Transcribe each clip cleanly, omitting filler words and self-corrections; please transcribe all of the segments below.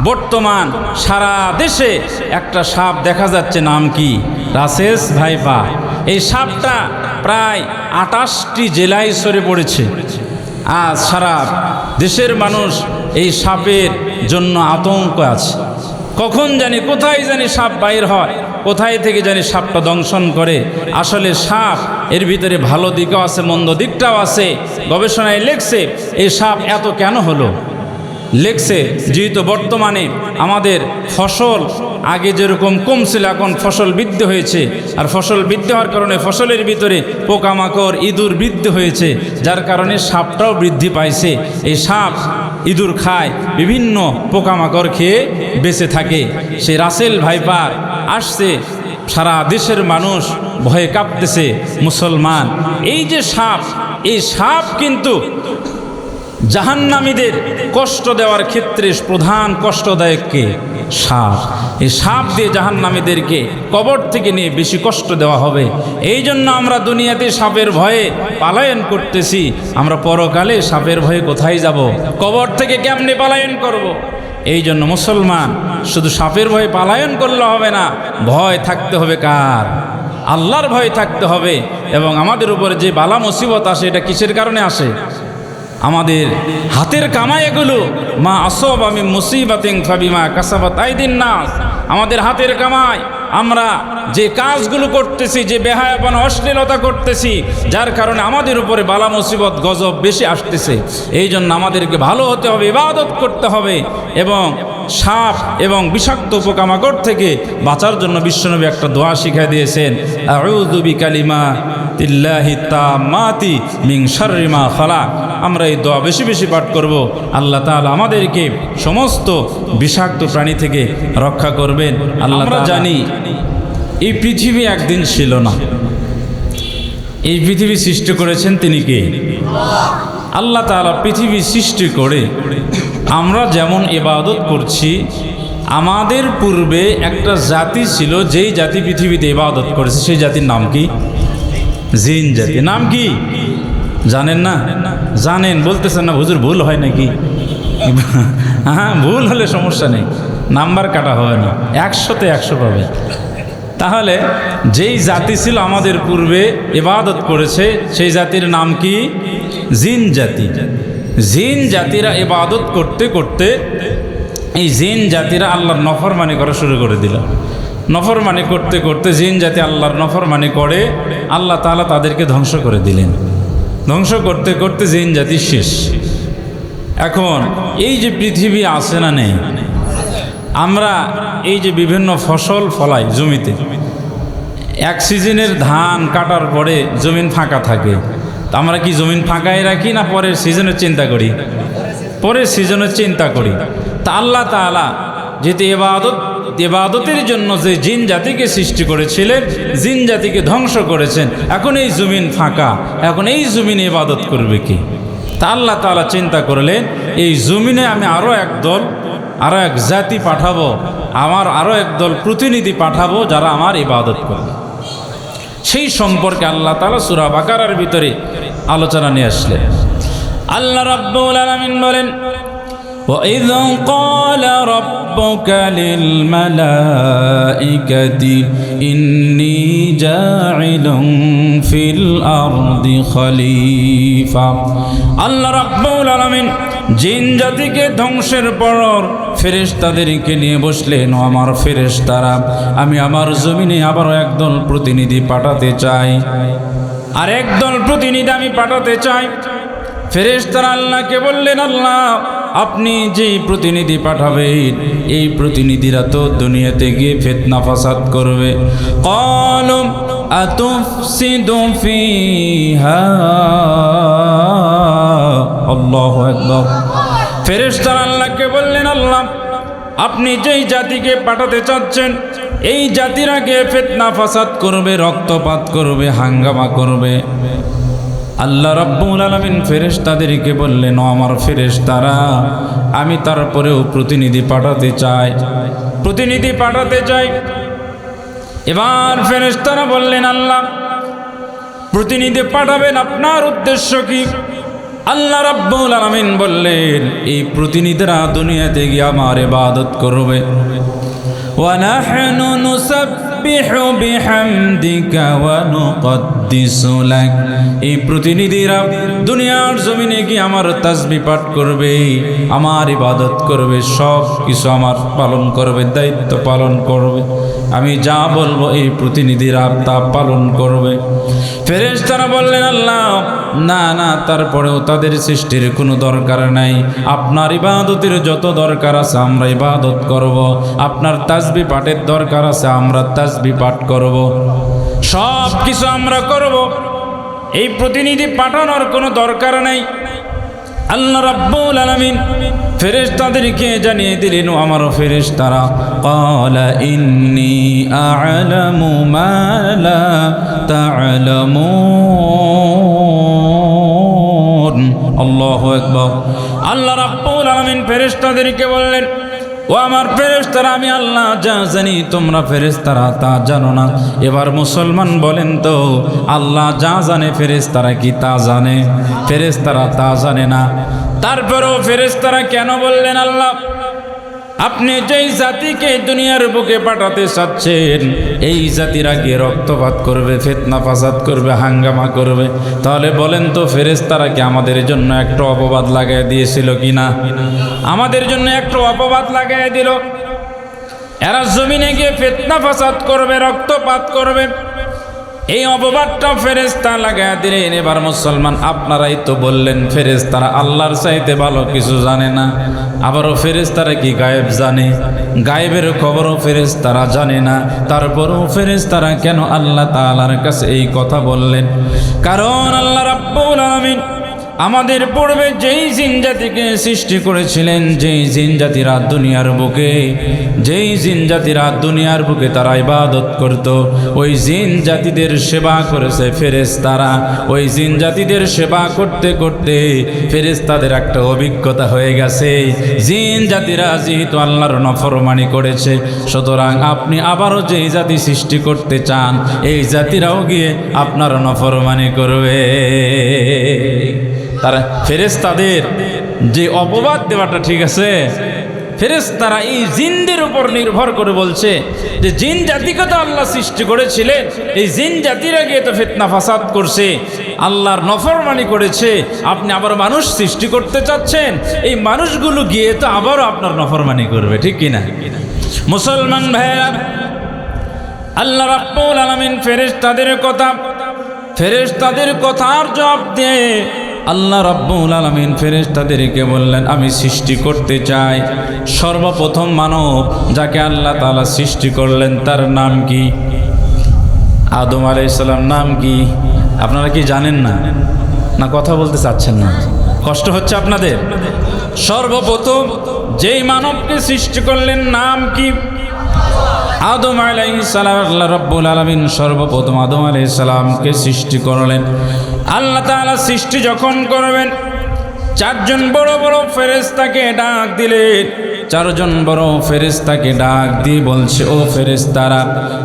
বর্তমান সারা দেশে একটা সাপ দেখা যাচ্ছে, নাম কি? Russell's viper. এই সাপটা প্রায় 28টি জেলায় ছড়িয়ে পড়েছে। আজ সারা দেশের মানুষ এই সাপের জন্য আতঙ্ক আছে। কখন জানি কোথায় জানি সাপ বাইর হয়, কোথায় থেকে জানি সাপটা দংশন করে। আসলে সাপ এর ভিতরে ভালো দিকও আছে, মন্দ দিকটাও আছে। গবেষণায় লেখছে এই সাপ এত কেন হলো। লেখছে যেহেতু বর্তমানে আমাদের ফসল আগে যেরকম কম ছিল, এখন ফসল বৃদ্ধি হয়েছে, আর ফসল বৃদ্ধি হওয়ার কারণে ফসলের ভিতরে পোকামাকড় ইঁদুর বৃদ্ধি হয়েছে, যার কারণে সাপটাও বৃদ্ধি পাইছে। এই সাপ ইঁদুর খায়, বিভিন্ন পোকামাকড় খেয়ে বেঁচে থাকে। সেই রাসেল ভাইপার আসছে, সারা দেশের মানুষ ভয়ে কাঁপতেছে, মুসলমান। এই যে সাপ, এই সাপ কিন্তু জাহান্নামীদের কষ্ট দেওয়ার ক্ষেত্রে প্রধান কষ্টদায়ক কে? সাপ। এই সাপ দিয়ে জাহান্নামীদেরকে কবর থেকে নিয়ে বেশি কষ্ট দেওয়া হবে। এই জন্য আমরা দুনিয়াতে সাপের ভয়ে পালায়ন করতেছি। আমরা পরকালে সাপের ভয়ে কোথায় যাব? কবর থেকে কেমনে পালায়ন করব? এই জন্য মুসলমান শুধু সাপের ভয়ে পালায়ন করলে হবে না, ভয় থাকতে হবে কার? আল্লাহর ভয় থাকতে হবে। এবং আমাদের উপরে যে বালা মুসিবত আসে, এটা কিসের কারণে আসে? আমাদের হাতের কামাই এগুলো। মা আসাবা মিন মুসিবাতিন ফাবিমা কাসাবাত আইদিন নাস। আমাদের হাতের কামাই, আমরা যে কাজগুলো করতেছি, যে বেহায়াপনা অশ্লীলতা করতেছি, যার কারণে আমাদের উপরে বালা মুসিবত গজব বেশি আসতেছে। এই জন্য আমাদেরকে ভালো হতে হবে, ইবাদত করতে হবে, এবং সাপ এবং বিষাক্ত পোকামাকড় থেকে বাঁচার জন্য বিশ্বনবী একটা দোয়া শিখিয়ে দিয়েছেন, আউযু বিকালিমাতিল্লাহি তাম্মাতি মিন শাররি মা খালাক। আমরা এই দোয়া বেশি বেশি পাঠ করব। আল্লাহ তাআলা আমাদেরকে সমস্ত বিষাক্ত প্রাণী থেকে রক্ষা করবেন। আল্লাহ তাআলা জানি এই পৃথিবী একদিন ছিল না। এই পৃথিবী সৃষ্টি করেছেন তিনি কে? আল্লাহ তাআলা পৃথিবী সৃষ্টি করে আমরা যেমন ইবাদত করছি, আমাদের পূর্বে একটা জাতি ছিল, যেই জাতি পৃথিবীতে ইবাদত করেছে, সেই জাতির নাম কি? জিন জাতি। নাম কি জানেন না? জানেন, বলতেছেন না হুজুর, ভুল হয় নাকি? হ্যাঁ, ভুল হলে সমস্যা নেই, নাম্বার কাটা হবে না, 100তে 100 পাবে। তাহলে যেই জাতি ছিল আমাদের পূর্বে ইবাদত করেছে, সেই জাতির নাম কি? জিন জাতি। জিন জাতিরা ইবাদত করতে করতে এই জিন জাতিরা আল্লাহর নফরমানি করা শুরু করে দিল। নফরমানি করতে করতে জিন জাতি আল্লাহর নফরমানি করে, আল্লাহ তাআলা তাদেরকে ধ্বংস করে দিলেন। ধ্বংস করতে করতে জিন জাতি শেষ। এখন এই যে পৃথিবী আছে না নেই, আমরা এই যে বিভিন্ন ফসল ফলাই জমিতে, এক সিজনের ধান কাটার পরে জমিন ফাঁকা থাকে, আমরা কি জমিন ফাঁকাই রাখি না পরের সিজনের চিন্তা করি? পরের সিজনের চিন্তা করি। তা আল্লাহ তাআলা যেহেতু ইবাদতের জন্য যে জিন জাতিকে সৃষ্টি করেছিলেন, জিন জাতিকে ধ্বংস করেছেন। এখন এই জমিন ফাঁকা, এখন এই জমিনে ইবাদত করবে কি? তা আল্লাহ তাআলা চিন্তা করলেন, এই জমিনে আমি আরও এক জাতি পাঠাবো, আমার আরও একদল প্রতিনিধি পাঠাবো, যারা আমার ইবাদত করবে। সেই সম্পর্কে আল্লাহ তাআলা সূরা বাকারার ভিতরে আলোচনা নিয়ে আসলেন। আল্লাহ রাব্বুল আলামিন বলেন, وَإِذْ قَالَ رَبُّكَ لِلْمَلَائِكَةِ إِنِّي جَاعِلٌ فِي الْأَرْضِ خَلِيفَةً। আল্লাহ রাব্বুল আলামিন জিন জাতিকে ধ্বংসের পর ফেরেশতাদেরকে নিয়ে বসলেন, ও আমার ফেরেশতারা, আমি আমার জমিনে আবারও একদল প্রতিনিধি পাঠাতে চাই, আর একদল প্রতিনিধি আমি পাঠাতে চাই। ফেরেশতারা আল্লাহকে বললেন, আল্লাহ আপনি যেই প্রতিনিধি পাঠাবেন, এই প্রতিনিধিরা তো দুনিয়াতে গিয়ে ফিতনা ফাসাদ করবে। ক্বালু আতুফসিদু ফিহা, আল্লাহু আকবার। ফেরেশতারা আল্লাহকে বললেন, আল্লাহ আপনি যেই জাতিকে পাঠাতে চাচ্ছেন, এই জাতিরা গিয়ে ফিতনা ফাসাদ করবে, রক্তপাত করবে, হাঙ্গামা করবে। আল্লাহ রাব্বুল আলামিন ফেরেশতাদেরকে বললেন, ও আমার ফেরেশতারা, আমি তারপরেও প্রতিনিধি পাঠাতে চাই। এবার ফেরেশতারা বললেন, আল্লাহ প্রতিনিধি পাঠাবেন, আপনার উদ্দেশ্য কি? আল্লাহ রাব্বুল আলামিন বললেন এই প্রতিনিধিরা দুনিয়াতে গিয়ে আমার ইবাদত করবে। ওয়া নাহনু নুসাব্বিহু বিহামদিকা ওয়া নুকদ্দিসু লাক, এই প্রতিনিধিরা দুনিয়ার জমিনে গিয়ে আমার তাসবিহ পাঠ করবে, আমার ইবাদত করবে, সব কিছু আমার পালন করবে, দায়িত্ব পালন করবে। আমি যা বলবো এই প্রতিনিধিরা তা পালন করবে। ফেরেশতারা বললেন আল্লাহ না না, তারপরেও তাদের সৃষ্টির কোনো দরকার নাই, আপনার ইবাদতের যত দরকার আছে আমরা ইবাদত করব, আপনার তাসবিহ পাঠের দরকার আছে আমরা তাসবিহ পাঠ করব, সব কিছু আমরা করব, এই প্রতিনিধি পাঠানোর কোনো দরকার নাই। আল্লাহ রাব্বুল আলামিন ফেরেশতাদেরকে জানিয়ে দিলেন, ও আমার ফেরেশতারা, ক্বালা ইন্নী আ'লামু মা লা তা'লামুন। আল্লাহু আকবার। আল্লাহ রাব্বুল আলামিন ফেরেশতাদেরকে বললেন, ও আমার ফেরেশতারা, আমি আল্লাহ যা জানি তোমরা ফেরেশতারা তা জানো না। এবার মুসলমান বলেন তো, আল্লাহ যা জানে ফেরেশতারা কি তা জানে? ফেরেশতারা তা জানে না। তারপরেও ফেরেশতারা কেন বললেন, আল্লাহ আপনি যেই জাতিকে দুনিয়ার বুকে পাঠাতে চাচ্ছেন এই জাতিরা কি রক্তপাত করবে, ফিতনা ফাসাদ করবে, হাঙ্গামা করবে, তাহলে বলেন তো ফেরেশতারা কি আমাদের জন্য একটা অপবাদ লাগাই দিয়েছিল কিনা? আমাদের জন্য একটা অপবাদ লাগাই দিল, এরা জমিনে গিয়ে ফিতনা ফাসাদ করবে, রক্তপাত করবে, এই অপবাদটা ফেরেশতা লাগাই দিলেন। এবার মুসলমান আপনারাই তো বললেন ফেরেশতারা আল্লাহর চাইতে ভালো কিছু জানে না। আবারও ফেরেশতারা কি গায়েব জানে? গায়েবের খবরও ফেরেশতারা জানে না। তারপরও ফেরেশতারা কেন আল্লাহ তাআলার কাছে এই কথা বললেন? কারণ আল্লাহ রাব্বুল আলামিন আমাদের পূর্বে যেই জিন জাতিকে সৃষ্টি করেছিলেন, যেই জিন জাতিরা দুনিয়ার বুকে, যেই জিন জাতিরা দুনিয়ার বুকে তারা ইবাদত করত, ওই জিন জাতিদের সেবা করেছে ফেরেশতারা। ওই জিন জাতিদের সেবা করতে করতে ফেরেশতাদের একটা অভিজ্ঞতা হয়ে গেছে, জিন জাতিরা যেহেতু আল্লাহর নাফরমানি করেছে, সুতরাং আপনি আবারও যেই জাতি সৃষ্টি করতে চান এই জাতিরাও গিয়ে আপনার নাফরমানি করবে। তারা ফেরেশতাদের যে অপবাদ দেওয়াটা ঠিক আছে, ফেরেশতারা এই জিনদের উপর নির্ভর করে বলছে যে জিন জাতিকে তো আল্লাহ সৃষ্টি করেছিলেন, এই জিন জাতিরা গিয়ে তো ফিতনা ফাসাদ করছে, আল্লাহর নফরমানি করেছে, আপনি আবার মানুষ সৃষ্টি করতে চাচ্ছেন, এই মানুষগুলো গিয়ে তো আবারও আপনার নফরমানি করবে, ঠিক কিনা? মুসলমান ভাইরা, আল্লাহ রাব্বুল আলামিন ফেরেশতাদের কথার জবাব দিয়ে আল্লাহ রাব্বুল আলামিন ফেরেশতাদেরকে বললেন, আমি সৃষ্টি করতে চাই সর্বপ্রথম মানব যাকে আল্লাহ তাআলা সৃষ্টি করলেন তার নাম কি? আদম আলাইহিস সালাম। নাম কি আপনারা কি জানেন না? না কথা বলতে চাচ্ছেন না? কষ্ট হচ্ছে আপনাদের? সর্বপ্রথম যেই মানবকে সৃষ্টি করলেন নাম কি? আদম আলাইহিস সালাম। আল্লাহ রাব্বুল আলামিন সর্বপ্রথম আদম আলাইহিস সালামকে সৃষ্টি করলেন। আল্লাহ তাআলা সৃষ্টি যখন করবেন চারজন বড় বড় ফেরেশতাকে ডাক দিলেন। চারজন বড় ফেরেশতাকে ডাক দিয়ে বলছে, ও ফেরেশতারা,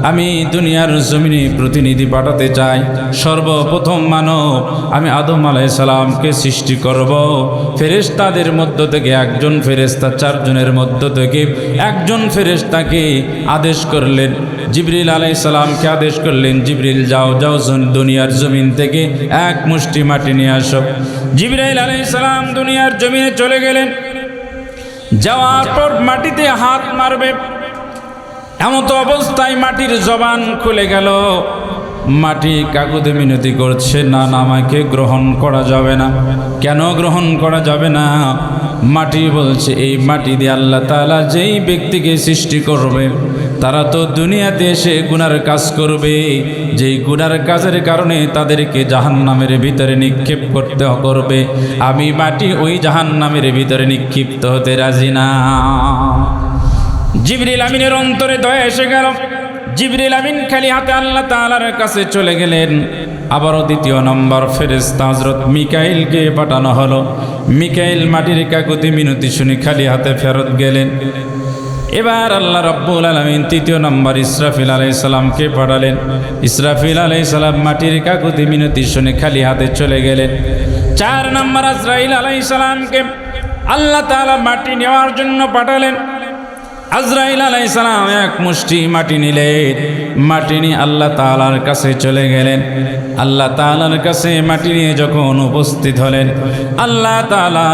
আমি দুনিয়ার জমিনে প্রতিনিধি পাঠাতে চাই। সর্বপ্রথম মানব আমি আদম আলাইহিস সালামকে সৃষ্টি করব। ফেরেশতাদের মধ্য থেকে একজন ফেরেশতা চারজনের মধ্য থেকে একজন ফেরেশতাকে আদেশ করলেন, জিবরিল আলাইহিস সালামকে আদেশ করলেন, জিবরিল যাও যাও দুনিয়ার জমিন থেকে এক মুষ্টি মাটি নিয়ে আসো। জিবরাইল আলাইহিস সালাম দুনিয়ার জমিনে চলে গেলেন। যাওয়ার পর মাটিতে হাত মারবে, এমত অবস্থায় মাটির জবান খুলে গেল। মাটি কাকুতে মিনতি করছে, না না, আমাকে গ্রহণ করা যাবে না। কেন গ্রহণ করা যাবে না? মাটি বলছে, এই মাটি দিয়ে আল্লাহ তাআলা যেই ব্যক্তিকে সৃষ্টি করবে তারা তো দুনিয়াতে এসে গুনার কাজ করবে, যেই গুনার কাজের কারণে তাদেরকে জাহান্নামের ভিতরে নিক্ষেপ করবে। আমি মাটি ওই জাহান্নামের ভিতরে নিক্ষিপ্ত হতে রাজি না। জিবরিল আমিনের অন্তরে দয়া এসে গেল। জিবরিল আমিন খালি হাতে আল্লাহ তাআলার কাছে চলে গেলেন। আবারও দ্বিতীয় নম্বর ফেরেশতা হযরত মিকাইলকে পাঠানো হলো। মিকাইল মাটির কাকুতি মিনতি শুনে খালি হাতে ফেরত গেলেন। এবার আল্লাহ রাব্বুল আলামিন তৃতীয় নম্বর ইসরাফিল আলাইহিস সালামকে পাঠালেন। ইসরাফিল আলাইহিস সালাম মাটির কাকুতি মিনতি শুনে খালি হাতে চলে গেলেন। 4 নম্বর আজরাইল আলাইহিস সালামকে আল্লাহ তাআলা মাটি নেওয়ার জন্য পাঠালেন। আজরাইল আলাইহিস সালাম এক মুষ্টি মাটি নিলেন, মাটি নিয়ে আল্লাহ তাআলার কাছে চলে গেলেন। আল্লাহ তাআলার কাছে মাটি নিয়ে যখন উপস্থিত হলেন, আল্লাহ তাআলা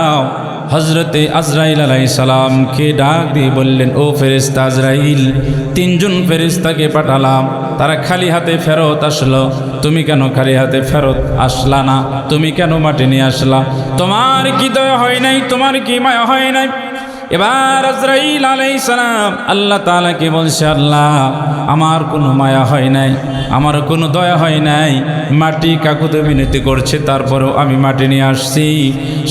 হযরতে আজরাইল আলাইহিস সালামকে ডাক দিয়ে বললেন, ও ফেরেশতা আজরাইল, 3 জন ফেরেশতাকে পাঠালাম, তারা খালি হাতে ফেরত আসলো, তুমি কেন খালি হাতে ফেরত আসলা না? তুমি কেন মাটি নিয়ে আসলা? তোমার কি দয়া হয় নাই? তোমার কি মায়া হয় নাই? এবার আজরাইল আলাইহিস সালাম আল্লাহ তাআলাকে বলছে, আল্লাহ, আমার কোনো মায়া হয় নাই, আমার কোনো দয়া হয় নাই, মাটি কাকুতে বিনতি করছে, তারপরেও আমি মাটি নিয়ে আসছি।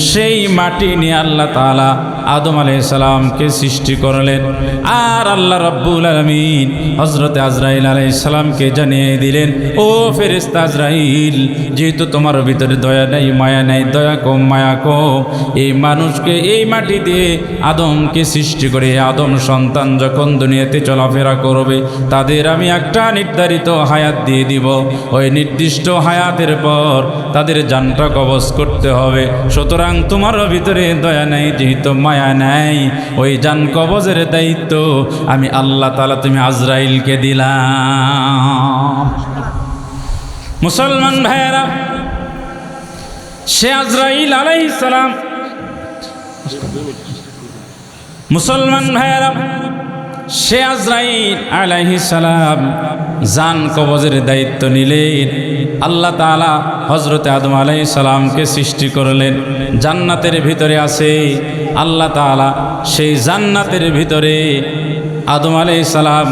সেই মাটি নিয়ে আল্লাহ তাআলা আদম আলাইহিস সালামকে সৃষ্টি করলেন। আর আল্লাহ রাব্বুল আলামিন হযরতে আজরাইল আলাইহিস সালামকে জানিয়ে দিলেন, ও ফেরেশতা আজরাইল, যেহেতু তোমার ভিতরে দয়া নাই, মায়া নাই, দয়া কম মায়া কম, এই মানুষকে এই মাটি দিয়ে আদমকে সৃষ্টি করে আদম সন্তান যখন দুনিয়াতে চলাফেরা করবে, তাদের আমি একটা নির্ধারিত হায়াত দিয়ে দিব। ওই নির্দিষ্ট হায়াতের পর তাদের জানটা কবজ করতে হবে। সুতরাং তোমার ভিতরে দয়া নাই, যেহেতু মায়া নাই, ওই জান কবজের দায়িত্ব আমি আল্লাহ তাআলা তুমি আজরাইলকে দিলাম। মুসলমান ভাইয়েরা, সে আজরাইল আলাইহিস সালাম, মুসলমান ভাইয়েরা, সে আজরাইল আলাইহিস সালাম জান কবজের দায়িত্ব নিলেন। আল্লাহ তাআলা হযরতে আদম আলাইহিস সালামকে সৃষ্টি করলেন। জান্নাতের ভিতরে আছে আল্লাহ তাআলা, সেই জান্নাতের ভিতরে আদম আলাইহিস সালাম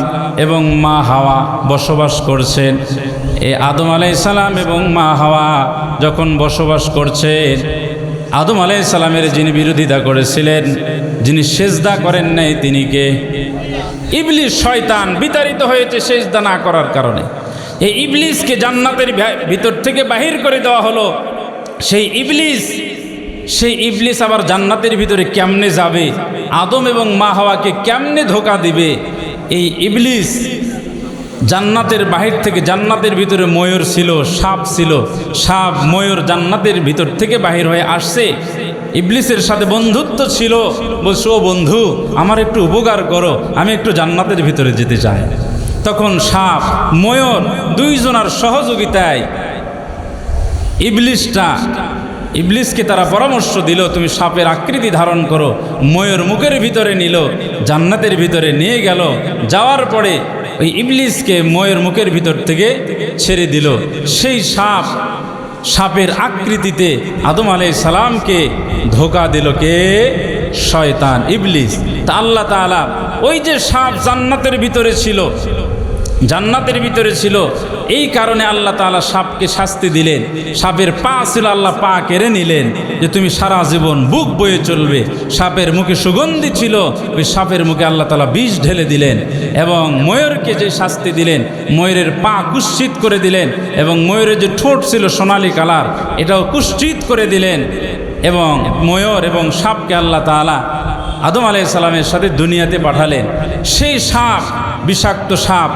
এবং মা হাওয়া বসবাস করছেন। এই আদম আলাইহিস সালাম এবং মা হাওয়া যখন বসবাস করছেন, আদম আলাইহিস সালামের যিনি বিরোধিতা করেছিলেন, যিনি সেজদা করেন নাই, তিনি কে? ইবলিস, শয়তান। বিতাড়িত হয়েছে সেজদা না করার কারণে। এই ইবলিসকে জান্নাতের ভিতর থেকে বাহির করে দেওয়া হলো। সেই ইবলিস আবার জান্নাতের ভিতরে কেমনে যাবে? আদম এবং মা হাওয়াকে কেমনে ধোঁকা দিবে? এই ইবলিস জান্নাতের বাহির থেকে, জান্নাতের ভিতরে ময়ূর ছিল, সাপ ছিল, সাপ ময়ূর জান্নাতের ভিতর থেকে বাহির হয়ে আসছে। ইবলিসের সাথে বন্ধুত্ব ছিল, বলছো, ও বন্ধু, আমার একটু উপকার করো, আমি একটু জান্নাতের ভিতরে যেতে চাই। তখন সাপ ময়ূর দুইজনার সহযোগিতায় ইবলিসকে তারা পরামর্শ দিল, তুমি সাপের আকৃতি ধারণ করো। ময়ূর মুখের ভিতরে নিল, জান্নাতের ভিতরে নিয়ে গেল। যাওয়ার পরে ওই ইবলিসকে ময়ূর মুখের ভিতর থেকে ছেড়ে দিল। সেই সাপের আকৃতিতে আদম আলাইহিস সালামকে ধোঁকা দিল কে? শয়তান, ইবলিস। তা আল্লাহ তাআলা ওই যে সাপ জান্নাতের ভিতরে ছিল, এই কারণে আল্লাহ তাআলা সাপকে শাস্তি দিলেন। সাপের পা ছিল, আল্লাহ পা কেড়ে নিলেন, যে তুমি সারা জীবন বুক বয়ে চলবে। সাপের মুখে সুগন্ধি ছিল, ওই সাপের মুখে আল্লাহ তাআলা বিষ ঢেলে দিলেন। এবং ময়ূরকে যে শাস্তি দিলেন, ময়ূরের পা কুৎসিত করে দিলেন, এবং ময়ূরের যে ঠোঁট ছিল সোনালী কালার, এটাও কুৎসিত করে দিলেন। এবং ময়ূর এবং সাপকে আল্লাহ তাআলা আদম আলাইহিস সালামের সাথে দুনিয়াতে পাঠালেন। সেই সাপ, বিষাক্ত সাপ,